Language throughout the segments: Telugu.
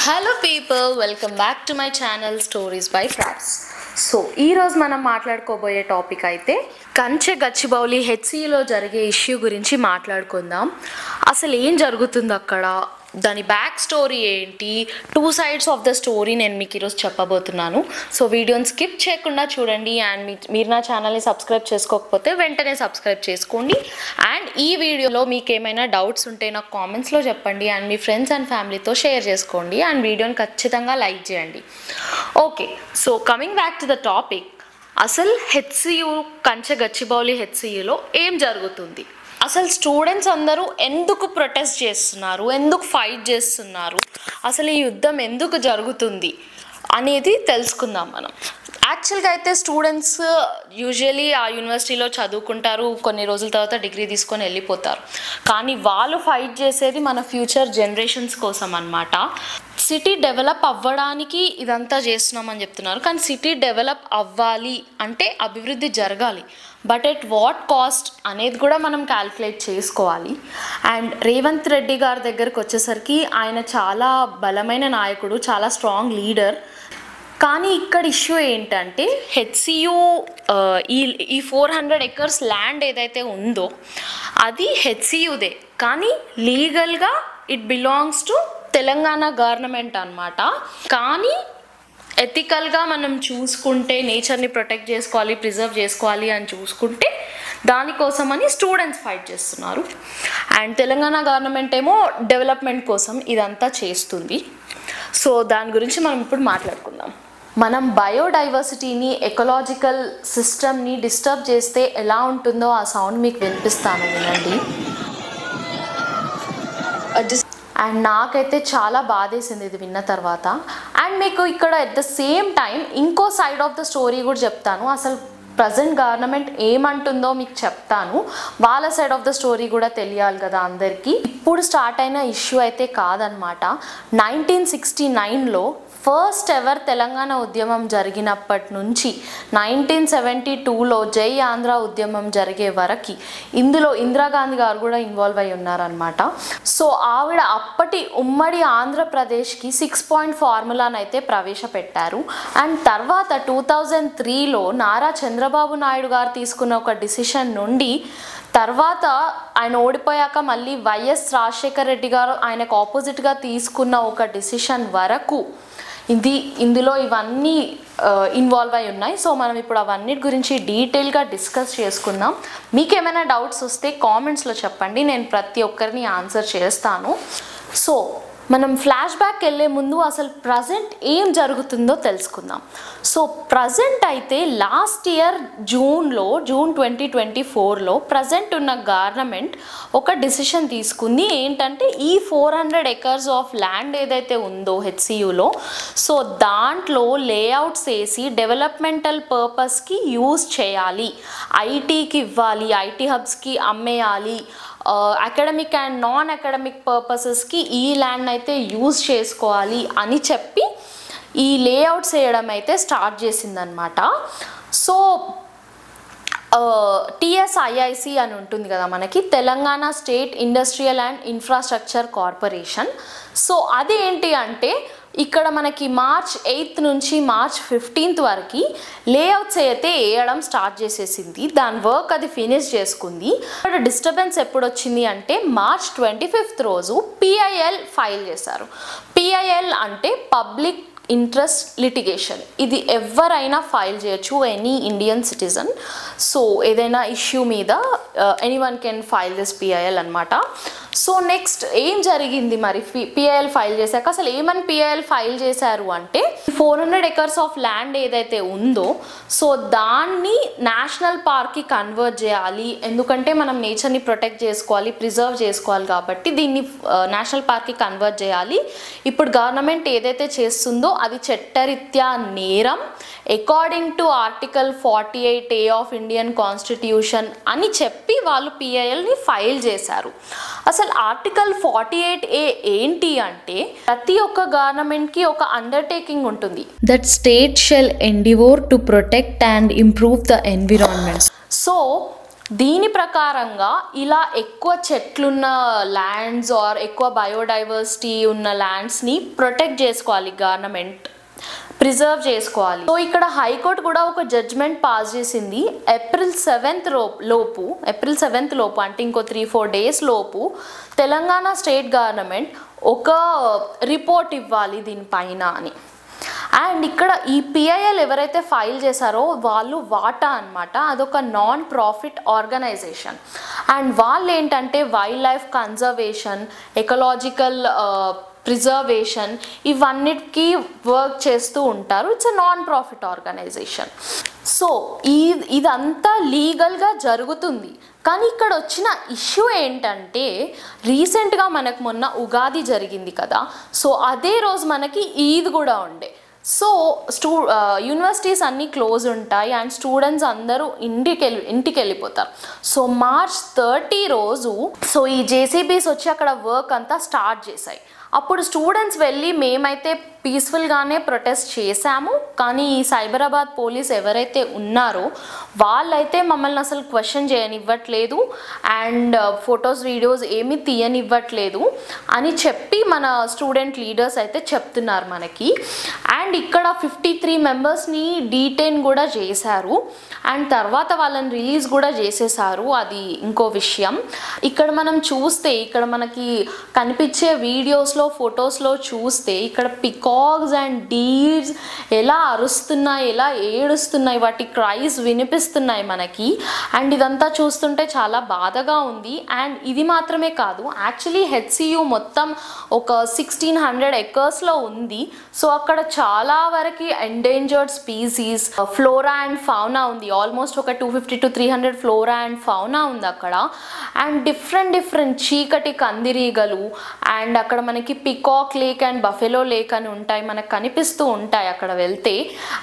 Hello people, welcome back to my channel Stories by Fraps. So ఈరోజు మనం మాట్లాడుకోబోయే టాపిక్ అయితే కంచె గచ్చిబౌలి హెచ్సిలో జరిగే ఇష్యూ గురించి మాట్లాడుకుందాం. అసలు ఏం జరుగుతుంది అక్కడ, దాని బ్యాక్ స్టోరీ ఏంటి, two sides of the story నేను మీకు ఈరోజు చెప్పబోతున్నాను. సో వీడియోని స్కిప్ చేయకుండా చూడండి. అండ్ మీరు నా ఛానల్ని సబ్స్క్రైబ్ చేసుకోకపోతే వెంటనే సబ్స్క్రైబ్ చేసుకోండి. అండ్ ఈ వీడియోలో మీకు ఏమైనా డౌట్స్ ఉంటే నాకు కామెంట్స్లో చెప్పండి. అండ్ మీ ఫ్రెండ్స్ అండ్ ఫ్యామిలీతో షేర్ చేసుకోండి. అండ్ వీడియోని ఖచ్చితంగా లైక్ చేయండి. Okay, so coming back to the topic, అసలు హెచ్సియు కంచె గచ్చిబౌలి హెచ్సియులో ఏం జరుగుతుంది, అసలు స్టూడెంట్స్ అందరూ ఎందుకు ప్రొటెస్ట్ చేస్తున్నారు, ఎందుకు ఫైట్ చేస్తున్నారు, అసలు ఈ యుద్ధం ఎందుకు జరుగుతుంది అనేది తెలుసుకుందాం మనం. యాక్చువల్గా అయితే స్టూడెంట్స్ యూజువలీ ఆ యూనివర్సిటీలో చదువుకుంటారు, కొన్ని రోజుల తర్వాత డిగ్రీ తీసుకొని వెళ్ళిపోతారు. కానీ వాళ్ళు ఫైట్ చేసేది మన ఫ్యూచర్ జనరేషన్స్ కోసం అన్నమాట. సిటీ డెవలప్ అవ్వడానికి ఇదంతా చేస్తున్నామని చెప్తున్నారు. కానీ సిటీ డెవలప్ అవ్వాలి అంటే అభివృద్ధి జరగాలి, బట్ ఎట్ వాట్ కాస్ట్ అనేది కూడా మనం క్యాల్కులేట్ చేసుకోవాలి. అండ్ రేవంత్ రెడ్డి గారి దగ్గరకు వచ్చేసరికి ఆయన చాలా బలమైన నాయకుడు, చాలా స్ట్రాంగ్ లీడర్. కానీ ఇక్కడ ఇష్యూ ఏంటంటే హెచ్సియు ఈ 400 acres ల్యాండ్ ఏదైతే ఉందో అది హెచ్సియుదే, కానీ లీగల్గా it belongs to Telangana government అన్నమాట. కానీ ఎథికల్గా మనం చూసుకుంటే, నేచర్ని ప్రొటెక్ట్ చేసుకోవాలి, ప్రిజర్వ్ చేసుకోవాలి అని చూసుకుంటే దానికోసమని స్టూడెంట్స్ ఫైట్ చేస్తున్నారు. అండ్ తెలంగాణ గవర్నమెంట్ ఏమో డెవలప్మెంట్ కోసం ఇదంతా చేస్తుంది. సో దాని గురించి మనం ఇప్పుడు మాట్లాడుకుందాం. మనం బయోడైవర్సిటీని, ఎకలాజికల్ సిస్టమ్ని డిస్టర్బ్ చేస్తే ఎలా ఉంటుందో ఆ సౌండ్ మీకు వినిపిస్తాను, వినండి. అండ్ నాకైతే చాలా బాధేసింది ఇది విన్న తర్వాత. అండ్ మీకు ఇక్కడ ఎట్ ద సేమ్ టైం ఇంకో సైడ్ ఆఫ్ ద స్టోరీ కూడా చెప్తాను. అసలు ప్రజెంట్ గవర్నమెంట్ ఏమంటుందో మీకు చెప్తాను. వాళ్ళ సైడ్ ఆఫ్ ద స్టోరీ కూడా తెలియాలి కదా అందరికీ. ఇప్పుడు స్టార్ట్ అయిన ఇష్యూ అయితే కాదనమాట. 1969లో ఫస్ట్ ఎవర్ తెలంగాణ ఉద్యమం జరిగినప్పటి నుంచి 1972లో జై ఆంధ్ర ఉద్యమం జరిగే వరకు ఇందులో ఇందిరాగాంధీ గారు కూడా ఇన్వాల్వ్ అయి ఉన్నారనమాట. సో ఆవిడ అప్పటి ఉమ్మడి ఆంధ్రప్రదేశ్కి 6 point ఫార్ములాను అయితే ప్రవేశపెట్టారు. అండ్ తర్వాత 2003లో నారా చంద్రబాబు నాయుడు గారు తీసుకున్న ఒక డిసిషన్ నుండి తర్వాత ఆయన ఓడిపోయాక మళ్ళీ వైఎస్ రాజశేఖర రెడ్డి గారు ఆయనకు ఆపోజిట్గా తీసుకున్న ఒక డిసిషన్ వరకు ఇందులో ఇవన్నీ ఇన్వాల్వ్ అయి ఉన్నాయి. సో మనం ఇప్పుడు అవన్నీ గురించి డీటెయిల్గా డిస్కస్ చేసుకుందాం. మీకు ఏమైనా డౌట్స్ వస్తే కామెంట్స్లో చెప్పండి, నేను ప్రతి ఒక్కరిని ఆన్సర్ చేస్తాను. సో మనం ఫ్లాష్ బ్యాక్ వెళ్ళే ముందు అసలు ప్రజెంట్ ఏం జరుగుతుందో తెలుసుకుందాం. సో ప్రజెంట్ అయితే లాస్ట్ ఇయర్ జూన్ 2024లో ప్రజెంట్ ఉన్న గవర్నమెంట్ ఒక డిసిషన్ తీసుకుంది. ఏంటంటే ఈ 400 acres ఆఫ్ ల్యాండ్ ఏదైతే ఉందో హెచ్సియులో, సో దాంట్లో లేఅవుట్స్ వేసి డెవలప్మెంటల్ పర్పస్కి యూజ్ చేయాలి, ఐటీకి ఇవ్వాలి, ఐటీ హబ్స్కి అమ్మేయాలి, అకాడమిక్ అండ్ నాన్ అకాడమిక్ పర్పసెస్కి ఈ ల్యాండ్ అయితే యూజ్ చేసుకోవాలి అని చెప్పి ఈ లేఅవుట్స్ వేయడం అయితే స్టార్ట్ చేసిందనమాట. సో TSIIC అని ఉంటుంది కదా మనకి, Telangana state industrial and infrastructure corporation. So అది ఏంటి అంటే ఇక్కడ మనకి March 8th నుంచి March 15th వరకు లేఅవుట్స్ అయితే వేయడం స్టార్ట్ చేసేసింది. దాని వర్క్ అది ఫినిష్ చేసుకుంది. ఇక్కడ డిస్టర్బెన్స్ ఎప్పుడు వచ్చింది అంటే March 25th రోజు PIL ఫైల్ చేశారు. PIL అంటే పబ్లిక్ ఇంట్రెస్ట్ లిటిగేషన్. ఇది ఎవరైనా ఫైల్ చేయొచ్చు, ఎనీ ఇండియన్ సిటిజన్. సో ఏదైనా ఇష్యూ మీద anyone can file this PIL అనమాట. సో నెక్స్ట్ ఏం జరిగింది మరి PIL ఫైల్ చేశాక, అసలు ఏమని PIL ఫైల్ చేశారు అంటే 400 acres ఆఫ్ ల్యాండ్ ఏదైతే ఉందో సో దాన్ని నేషనల్ పార్క్కి కన్వర్ట్ చేయాలి, ఎందుకంటే మనం నేచర్ని ప్రొటెక్ట్ చేసుకోవాలి, ప్రిజర్వ్ చేసుకోవాలి, కాబట్టి దీన్ని నేషనల్ పార్క్కి కన్వర్ట్ చేయాలి. ఇప్పుడు గవర్నమెంట్ ఏదైతే చేస్తుందో అది చట్టరీత్యా నేరం according to article 48A of Indian constitution అని చెప్పి వాళ్ళు PILని ఫైల్ చేశారు. అసలు ఆర్టికల్ 48A ఏంటి అంటే ప్రతి ఒక్క గవర్నమెంట్కి ఒక అండర్టేకింగ్ ఉంటుంది, that state shall endeavour to protect and improve the environment. So దీని ప్రకారంగా ఇలా ఎక్కువ చెట్లున్న ల్యాండ్స్ ఆర్ ఎక్కువ బయోడైవర్సిటీ ఉన్న ల్యాండ్స్ని ప్రొటెక్ట్ చేసుకోవాలి గవర్నమెంట్, ప్రిజర్వ్ చేసుకోవాలి. సో ఇక్కడ హైకోర్టు కూడా ఒక జడ్జ్మెంట్ పాస్ చేసింది. ఏప్రిల్ 7th లోపు అంటే ఇంకో 3-4 days లోపు తెలంగాణ స్టేట్ గవర్నమెంట్ ఒక రిపోర్ట్ ఇవ్వాలి దీనిపైన అని. అండ్ ఇక్కడ ఈ పిఐఎల్ ఎవరైతే ఫైల్ చేశారో వాళ్ళు వాటా అనమాట, అదొక నాన్ ప్రాఫిట్ ఆర్గనైజేషన్. అండ్ వాళ్ళు ఏంటంటే wildlife conservation, ecological preservation ఇవన్నిటికీ వర్క్ చేస్తూ ఉంటారు. It's a non profit organization. So ఇదంతా లీగల్గా జరుగుతుంది. కానీ ఇక్కడ వచ్చిన ఇష్యూ ఏంటంటే రీసెంట్గా మనకు మొన్న ఉగాది జరిగింది కదా, సో అదే రోజు మనకి ఈద్ కూడా ఉండే. సో యూనివర్సిటీస్ అన్నీ క్లోజ్ ఉంటాయి అండ్ స్టూడెంట్స్ అందరూ ఇంటికి వెళ్ళిపోతారు. సో March 30 రోజు సో ఈ జేసీబీస్ వచ్చి అక్కడ వర్క్ అంతా స్టార్ట్ చేశాయి. అప్పుడు స్టూడెంట్స్ వెళ్ళి మేమైతే పీస్ఫుల్గానే ప్రొటెస్ట్ చేశాము, కానీ ఈ సైబరాబాద్ పోలీస్ ఎవరైతే ఉన్నారో వాళ్ళైతే మమ్మల్ని అసలు క్వశ్చన్ చేయనివ్వట్లేదు అండ్ ఫొటోస్ వీడియోస్ ఏమీ తీయనివ్వట్లేదు అని చెప్పి మన స్టూడెంట్ లీడర్స్ అయితే చెప్తున్నారు మనకి. అండ్ ఇక్కడ 53 మెంబర్స్ని డీటైన్ కూడా చేశారు అండ్ తర్వాత వాళ్ళని రిలీజ్ కూడా చేసేసారు. అది ఇంకో విషయం. ఇక్కడ మనం చూస్తే ఇక్కడ మనకి కనిపించే వీడియోస్లో ఫొటోస్లో చూస్తే ఇక్కడ పికాక్స్ అండ్ డీర్స్ ఎలా అరుస్తున్నాయి, ఎలా ఏడుస్తున్నాయి, వాటి క్రైస్ వినిపిస్తున్నాయి మనకి. అండ్ ఇదంతా చూస్తుంటే చాలా బాధగా ఉంది. అండ్ ఇది మాత్రమే కాదు, యాక్చువల్లీ హెచ్సియు మొత్తం ఒక 1600 acres ఉంది. సో అక్కడ చాలా వరకు endangered species, flora and fauna ఉంది. ఆల్మోస్ట్ ఒక 250 to 300 ఫ్లోరా అండ్ ఫౌనా ఉంది అక్కడ. అండ్ డిఫరెంట్ చీకటి కందిరీగలు అండ్ అక్కడ మనకి peacock lake and buffalo lake అని ఉంటాయి, మనకు కనిపిస్తూ ఉంటాయి అక్కడ వెళ్తే.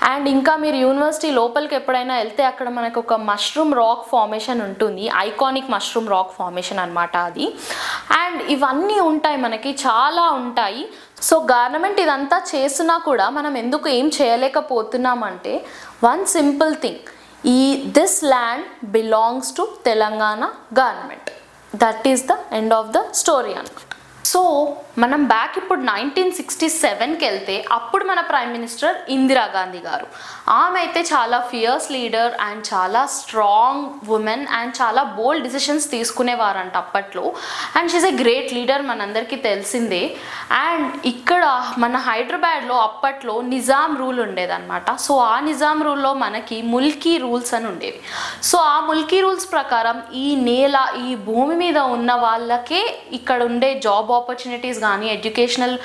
అండ్ ఇంకా మీరు యూనివర్సిటీ లోపలికి ఎప్పుడైనా వెళ్తే అక్కడ మనకు ఒక మష్రూమ్ రాక్ ఫార్మేషన్ ఉంటుంది, ఐకానిక్ మష్రూమ్ రాక్ ఫార్మేషన్ అనమాట అది. అండ్ ఇవన్నీ ఉంటాయి మనకి, చాలా ఉంటాయి. సో గవర్నమెంట్ ఇదంతా చేసినా కూడా మనం ఎందుకు ఏం చేయలేకపోతున్నామంటే one simple thing, this land belongs to Telangana government. That is the end of the story అనమాట. సో మనం బ్యాక్ ఇప్పుడు 1967కి వెళ్తే అప్పుడు మన ప్రైమ్ మినిస్టర్ ఇందిరాగాంధీ గారు. ఆమె అయితే చాలా ఫియర్స్ లీడర్ అండ్ చాలా స్ట్రాంగ్ ఉమెన్ అండ్ చాలా బోల్డ్ డిసిషన్స్ తీసుకునేవారంట అప్పట్లో. And she's a great leader, మనందరికీ తెలిసిందే. అండ్ ఇక్కడ మన హైదరాబాద్లో అప్పట్లో నిజాం రూల్ ఉండేదన్నమాట. సో ఆ నిజాం రూల్లో మనకి ముల్కీ రూల్స్ అని ఉండేవి. సో ఆ ముల్కీ రూల్స్ ప్రకారం ఈ నేల, ఈ భూమి మీద ఉన్న వాళ్ళకే ఇక్కడ ఉండే జాబ్ ఆపర్చునిటీస్ కానీ, ఎడ్యుకేషనల్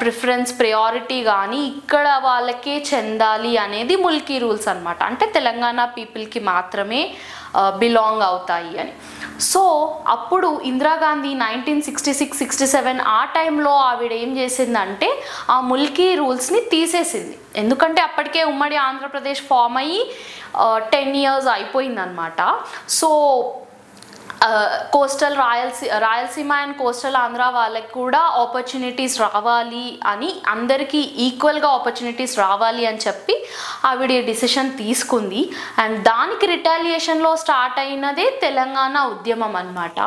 ప్రిఫరెన్స్, ప్రయారిటీ కానీ ఇక్కడ వాళ్ళకే చెందాలి అనేది ముల్కీ రూల్స్ అనమాట. అంటే తెలంగాణ పీపుల్కి మాత్రమే బిలాంగ్ అవుతాయి అని. సో అప్పుడు ఇందిరాగాంధీ 1966-67 ఆ టైంలో ఆవిడ ఏం చేసిందంటే ఆ ముల్కీ రూల్స్ని తీసేసింది. ఎందుకంటే అప్పటికే ఉమ్మడి ఆంధ్రప్రదేశ్ ఫామ్ అయ్యి 10 years అయిపోయిందనమాట. So coastal Rayalaseema and coastal Andhra వాళ్ళకి కూడా ఆపర్చునిటీస్ రావాలి అని, అందరికీ ఈక్వల్గా ఆపర్చునిటీస్ రావాలి అని చెప్పి ఆవిడ డిసిషన్ తీసుకుంది. అండ్ దానికి రిటాలియేషన్లో స్టార్ట్ అయినదే తెలంగాణ ఉద్యమం అన్నమాట.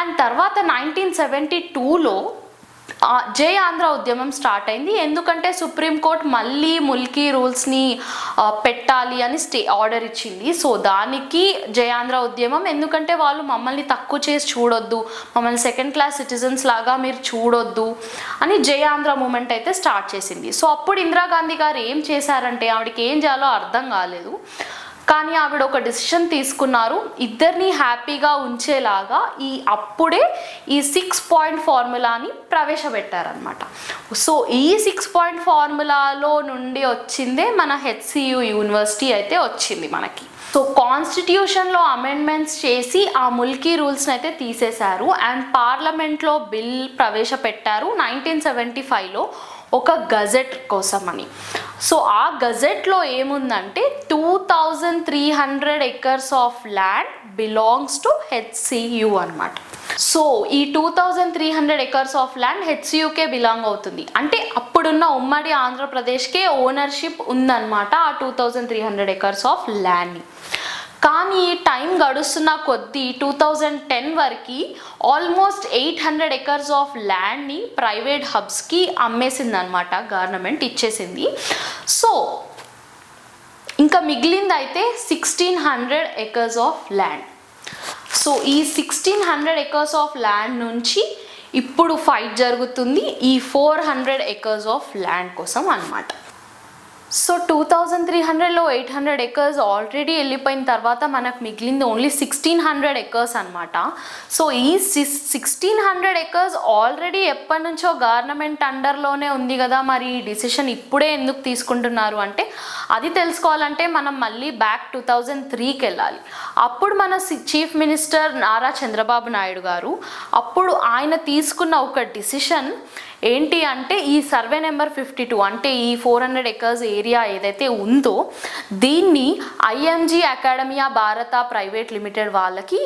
అండ్ తర్వాత 1972లో జై ఆంధ్ర ఉద్యమం స్టార్ట్ అయింది. ఎందుకంటే సుప్రీంకోర్టు మళ్ళీ ముల్కీ రూల్స్ని పెట్టాలి అని ఆర్డర్ ఇచ్చింది. సో దానికి జై ఆంధ్ర ఉద్యమం, ఎందుకంటే వాళ్ళు మమ్మల్ని తక్కువ చేసి చూడొద్దు, మమ్మల్ని సెకండ్ క్లాస్ సిటిజన్స్ లాగా మీరు చూడొద్దు అని జై ఆంధ్ర మూమెంట్ అయితే స్టార్ట్ చేసింది. సో అప్పుడు ఇందిరాగాంధీ గారు ఏం చేశారంటే ఆవిడకి ఏం చేయాలో అర్థం కాలేదు. కానీ ఆవిడ ఒక డిసిషన్ తీసుకున్నారు, ఇద్దరిని హ్యాపీగా ఉంచేలాగా అప్పుడే ఈ 6 point ఫార్ములాని ప్రవేశపెట్టారనమాట. సో ఈ 6 point ఫార్ములాలో నుండి వచ్చిందే మన హెచ్సియు యూనివర్సిటీ అయితే వచ్చింది మనకి. సో కాన్స్టిట్యూషన్లో అమెండ్మెంట్స్ చేసి ఆ ముల్కీ రూల్స్ని అయితే తీసేశారు. అండ్ పార్లమెంట్లో బిల్ ప్రవేశపెట్టారు 1975లో ఒక గజెట్ కోసం అని. సో ఆ గజెట్లో ఏముందంటే 2300 acres of land belongs to HCU అనమాట. సో ఈ 2300 acres ఆఫ్ ల్యాండ్ హెచ్సియుకే బిలాంగ్ అవుతుంది. అంటే అప్పుడున్న ఉమ్మడి ఆంధ్రప్రదేశ్కే ఓనర్షిప్ ఉందన్నమాట ఆ 2300 acres ఆఫ్ ల్యాండ్ని. కానీ టైం గడుస్తున్న కొద్దీ 2010 వరకు ఆల్మోస్ట్ 800 acres ఆఫ్ ల్యాండ్ని ప్రైవేట్ హబ్స్కి అమ్మేసింది అనమాట, గవర్నమెంట్ ఇచ్చేసింది. సో ఇంకా మిగిలింది అయితే 1600 acres ఆఫ్ ల్యాండ్. సో ఈ 1600 acres ఆఫ్ ల్యాండ్ నుంచి ఇప్పుడు ఫైట్ జరుగుతుంది ఈ 400 acres ఆఫ్ ల్యాండ్ కోసం అన్నమాట. సో 2300లో 800 acres ఆల్రెడీ వెళ్ళిపోయిన తర్వాత మనకు మిగిలింది ఓన్లీ 1600 acres అనమాట. సో ఈ 1600 acres ఆల్రెడీ ఎప్పటి నుంచో గవర్నమెంట్ అండర్లోనే ఉంది కదా, మరి ఈ డిసిషన్ ఇప్పుడే ఎందుకు తీసుకుంటున్నారు అంటే అది తెలుసుకోవాలంటే మనం మళ్ళీ బ్యాక్ 2003కి వెళ్ళాలి. అప్పుడు మన చీఫ్ మినిస్టర్ నారా చంద్రబాబు నాయుడు గారు అప్పుడు ఆయన తీసుకున్న ఒక డిసిషన్ ఏంటి అంటే ఈ సర్వే నెంబర్ 52 అంటే ఈ 400 acres ఏరియా ఏదైతే ఉందో దీన్ని ఐఎంజీ అకాడమియా భారత ప్రైవేట్ లిమిటెడ్ వాళ్ళకి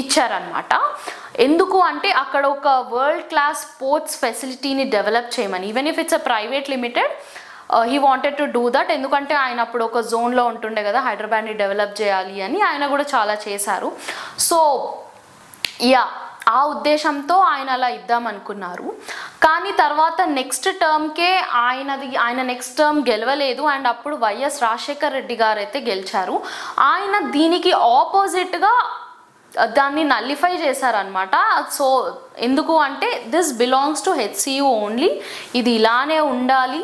ఇచ్చారనమాట. ఎందుకు అంటే అక్కడ ఒక వరల్డ్ క్లాస్ స్పోర్ట్స్ ఫెసిలిటీని డెవలప్ చేయమని, even if it's a private limited he wanted to do that. ఎందుకంటే ఆయన అప్పుడు ఒక జోన్లో ఉంటుండే కదా, హైదరాబాద్ని డెవలప్ చేయాలి అని ఆయన కూడా చాలా చేశారు. సో యా ఆ ఉద్దేశంతో ఆయన అలా ఇద్దామనుకున్నారు. కానీ తర్వాత నెక్స్ట్ టర్మ్కే ఆయన నెక్స్ట్ టర్మ్ గెలవలేదు అండ్ అప్పుడు వైఎస్ రాజశేఖర్ రెడ్డి గారు అయితే గెలిచారు. ఆయన దీనికి ఆపోజిట్గా దాన్ని నల్లిఫై చేశారనమాట. సో ఎందుకు అంటే this belongs to HCU only, ఇది ఇలానే ఉండాలి,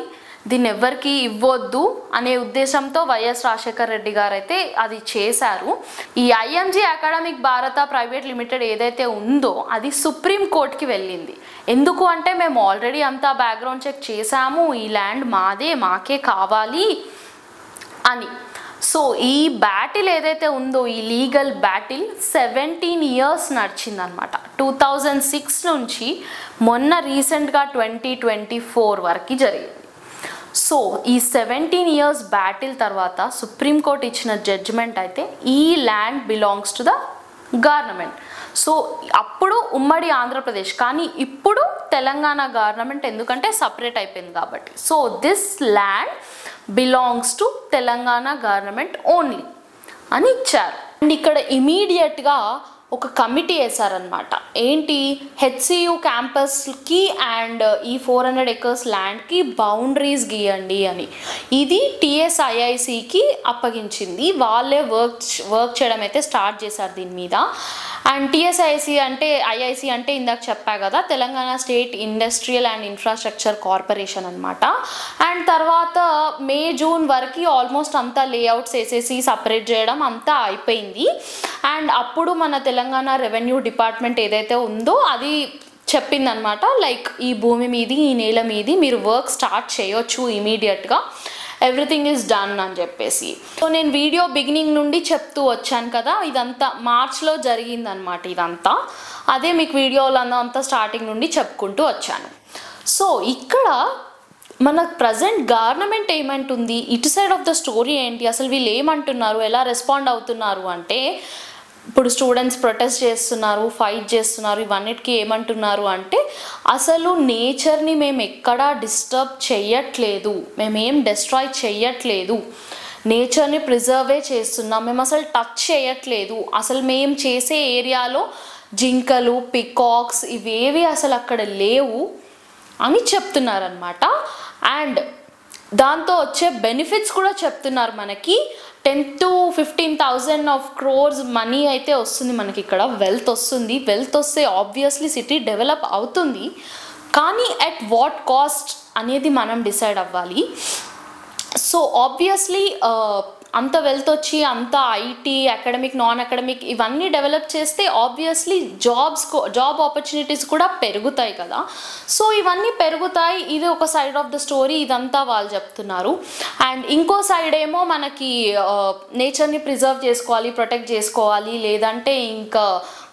దీన్ని ఎవ్వరికి ఇవ్వద్దు అనే ఉద్దేశంతో వైఎస్ రాజశేఖర్ రెడ్డి గారు అయితే అది చేశారు. ఈ ఐఎంజీ అకాడమిక్ భారత ప్రైవేట్ లిమిటెడ్ ఏదైతే ఉందో అది సుప్రీం కోర్టుకి వెళ్ళింది. ఎందుకు అంటే మేము ఆల్రెడీ అంతా బ్యాక్గ్రౌండ్ చెక్ చేశాము, ఈ ల్యాండ్ మాదే, మాకే కావాలి అని. సో ఈ బ్యాటిల్ ఏదైతే ఉందో ఈ లీగల్ బ్యాటిల్ 17 years నడిచిందనమాట. 2006 నుంచి మొన్న రీసెంట్గా 2024 వరకు జరిగింది. సో ఈ 17 years బ్యాటిల్ తర్వాత సుప్రీంకోర్టు ఇచ్చిన జడ్జిమెంట్ అయితే ఈ land belongs to the government. So అప్పుడు ఉమ్మడి ఆంధ్రప్రదేశ్, కానీ ఇప్పుడు తెలంగాణ గవర్నమెంట్ ఎందుకంటే సపరేట్ అయిపోయింది కాబట్టి. So this land belongs to Telangana government only అని ఇచ్చారు. అండ్ ఇక్కడ ఇమీడియట్గా ఒక కమిటీ వేశారనమాట. ఏంటి, హెచ్సియు క్యాంపస్కి అండ్ ఈ 400 acres ల్యాండ్కి బౌండరీస్ గీయండి అని. ఇది టీఎస్ఐఐసికి అప్పగించింది. వాళ్ళే వర్క్ చేయడం అయితే స్టార్ట్ చేశారు దీని మీద. అండ్ టీఎస్ఐసి అంటే ఐఐసి అంటే ఇందాక చెప్పా కదా, Telangana state industrial and infrastructure corporation అనమాట. అండ్ తర్వాత మే జూన్ వరకు ఆల్మోస్ట్ అంతా లేఅవుట్స్ వేసేసి సపరేట్ చేయడం అంతా అయిపోయింది. అండ్ అప్పుడు మన తెలంగాణ రెవెన్యూ డిపార్ట్మెంట్ ఏదైతే ఉందో అది చెప్పిందనమాట, లైక్ ఈ భూమి మీది ఈ నేల మీది మీరు వర్క్ స్టార్ట్ చేయొచ్చు ఇమీడియట్గా, ఎవ్రీథింగ్ ఈజ్ డన్ అని చెప్పేసి. సో నేను వీడియో బిగినింగ్ నుండి చెప్తూ వచ్చాను కదా, ఇదంతా మార్చ్లో జరిగిందనమాట ఇదంతా. అదే మీకు వీడియోలో అంతా స్టార్టింగ్ నుండి చెప్పుకుంటూ వచ్చాను. సో ఇక్కడ మన ప్రజెంట్ గవర్నమెంట్ ఏమంటుంది, ఇటు సైడ్ ఆఫ్ ద స్టోరీ ఏంటి, అసలు వీళ్ళు ఏమంటున్నారు, ఎలా రెస్పాండ్ అవుతున్నారు అంటే, ఇప్పుడు స్టూడెంట్స్ ప్రొటెస్ట్ చేస్తున్నారు, ఫైట్ చేస్తున్నారు, ఇవన్నిటికీ ఏమంటున్నారు అంటే అసలు నేచర్ని మేము ఎక్కడా డిస్టర్బ్ చెయ్యట్లేదు, మేమేం డిస్ట్రాయ్ చెయ్యట్లేదు, నేచర్ని ప్రిజర్వే చేస్తున్నాం, మేము అసలు టచ్ చేయట్లేదు, అసలు మేము చేసే ఏరియాలో జింకలు పికాక్స్ ఇవేవి అసలు అక్కడ లేవు అని చెప్తున్నారనమాట. అండ్ దాంతో వచ్చే బెనిఫిట్స్ కూడా చెప్తున్నారు. మనకి 10 to 15,000 crores మనీ అయితే వస్తుంది మనకి, ఇక్కడ వెల్త్ వస్తుంది. వెల్త్ వస్తే ఆబ్వియస్లీ సిటీ డెవలప్ అవుతుంది, కానీ అట్ వాట్ కాస్ట్ అనేది మనం డిసైడ్ అవ్వాలి. సో ఆబ్వియస్లీ అంత వెల్త్ వచ్చి అంత ఐటీ అకాడమిక్ నాన్ అకాడమిక్ ఇవన్నీ డెవలప్ చేస్తే ఆబ్వియస్లీ జాబ్ ఆపర్చునిటీస్ కూడా పెరుగుతాయి కదా. సో ఇవన్నీ పెరుగుతాయి, ఇది ఒక సైడ్ ఆఫ్ ద స్టోరీ, ఇదంతా వాళ్ళు చెప్తున్నారు. అండ్ ఇంకో సైడ్ ఏమో మనకి నేచర్ని ప్రిజర్వ్ చేసుకోవాలి, ప్రొటెక్ట్ చేసుకోవాలి, లేదంటే ఇంకా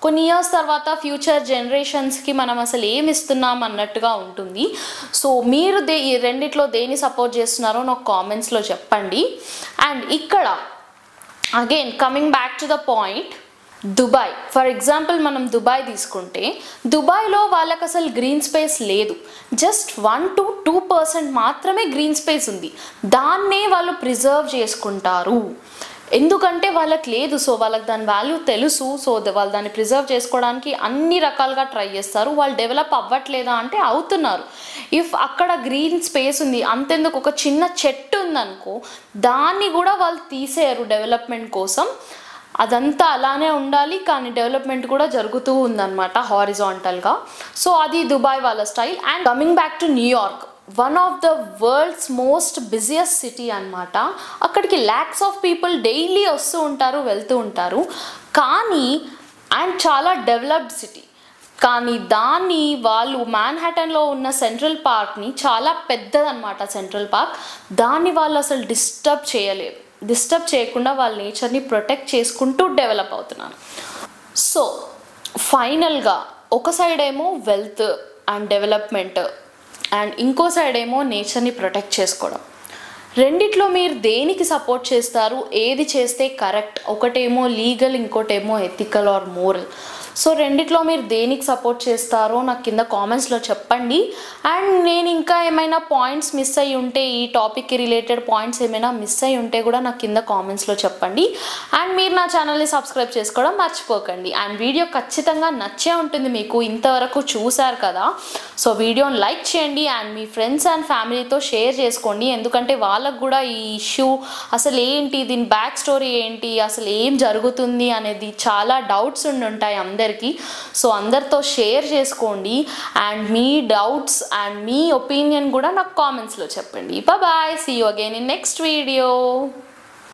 కొన్ని ఇయర్స్ తర్వాత ఫ్యూచర్ జనరేషన్స్కి మనం అసలు ఏమి ఇస్తున్నాం అన్నట్టుగా ఉంటుంది. సో మీరు ఈ రెండిట్లో దేన్ని సపోర్ట్ చేస్తున్నారో నాకు కామెంట్స్లో చెప్పండి. అండ్ ఇక్కడ again coming back to the point, Dubai for example మనం దుబాయ్ తీసుకుంటే దుబాయ్లో వాళ్ళకి అసలు గ్రీన్ స్పేస్ లేదు, జస్ట్ 1 to 2% మాత్రమే గ్రీన్ స్పేస్ ఉంది, దాన్నే వాళ్ళు ప్రిజర్వ్ చేసుకుంటారు. ఎందుకంటే వాళ్ళకి లేదు, సో వాళ్ళకి దాని వాల్యూ తెలుసు, సో వాళ్ళు దాన్ని ప్రిజర్వ్ చేసుకోవడానికి అన్ని రకాలుగా ట్రై చేస్తారు. వాళ్ళు డెవలప్ అవ్వట్లేదా అంటే అవుతున్నారు. ఇఫ్ అక్కడ గ్రీన్ స్పేస్ ఉంది, అంతెందుకు ఒక చిన్న చెట్టు ఉందనుకో, దాన్ని కూడా వాళ్ళు తీసేయరు డెవలప్మెంట్ కోసం. అదంతా అలానే ఉండాలి, కానీ డెవలప్మెంట్ కూడా జరుగుతూ ఉందన్నమాట హారిజాంటల్గా. సో అది దుబాయ్ వాళ్ళ style. And coming back to New York, one of the world's most busiest city అనమాట. అక్కడికి ల్యాక్స్ ఆఫ్ పీపుల్ డైలీ వస్తూ ఉంటారు, వెళ్తూ ఉంటారు. కానీ అండ్ చాలా డెవలప్డ్ సిటీ, కానీ దాన్ని వాళ్ళు మ్యాన్హాటన్లో ఉన్న సెంట్రల్ పార్క్ని, చాలా పెద్దదన్నమాట సెంట్రల్ పార్క్, దాన్ని వాళ్ళు అసలు డిస్టర్బ్ చేయకుండా వాళ్ళ నేచర్ని ప్రొటెక్ట్ చేసుకుంటూ డెవలప్ అవుతున్నారు. సో ఫైనల్గా ఒక సైడ్ ఏమో వెల్త్ అండ్ డెవలప్మెంట్, అండ్ ఇంకో సైడ్ ఏమో నేచర్ని ప్రొటెక్ట్ చేసుకోవడం. రెండిట్లో మీరు దేనికి సపోర్ట్ చేస్తారు, ఏది చేస్తే కరెక్ట్? ఒకటేమో లీగల్, ఇంకోటేమో ఎథికల్ ఆర్ మోరల్. సో రెండిట్లో మీరు దేనికి సపోర్ట్ చేస్తారో నాకు కింద కామెంట్స్లో చెప్పండి. అండ్ నేను ఇంకా ఏమైనా పాయింట్స్ మిస్ అయ్యి ఉంటే, ఈ టాపిక్కి రిలేటెడ్ పాయింట్స్ ఏమైనా మిస్ అయ్యి ఉంటే కూడా నాకు కింద కామెంట్స్లో చెప్పండి. అండ్ మీరు నా ఛానల్ని సబ్స్క్రైబ్ చేసుకోవడం మర్చిపోకండి. అండ్ వీడియో ఖచ్చితంగా నచ్చే ఉంటుంది, మీకు ఇంతవరకు చూశారు కదా. సో వీడియోని లైక్ చేయండి అండ్ మీ ఫ్రెండ్స్ అండ్ ఫ్యామిలీతో షేర్ చేసుకోండి, ఎందుకంటే వాళ్ళకు కూడా ఈ ఇష్యూ అసలు ఏంటి, దీని బ్యాక్ స్టోరీ ఏంటి, అసలు ఏం జరుగుతుంది అనేది చాలా డౌట్స్ ఉంటాయి అందరికీ. సో అందరితో షేర్ చేసుకోండి అండ్ మీ డౌట్స్ అండ్ మీ ఒపీనియన్ కూడా నాకు కామెంట్స్లో చెప్పండి. Bye, see you again in next video.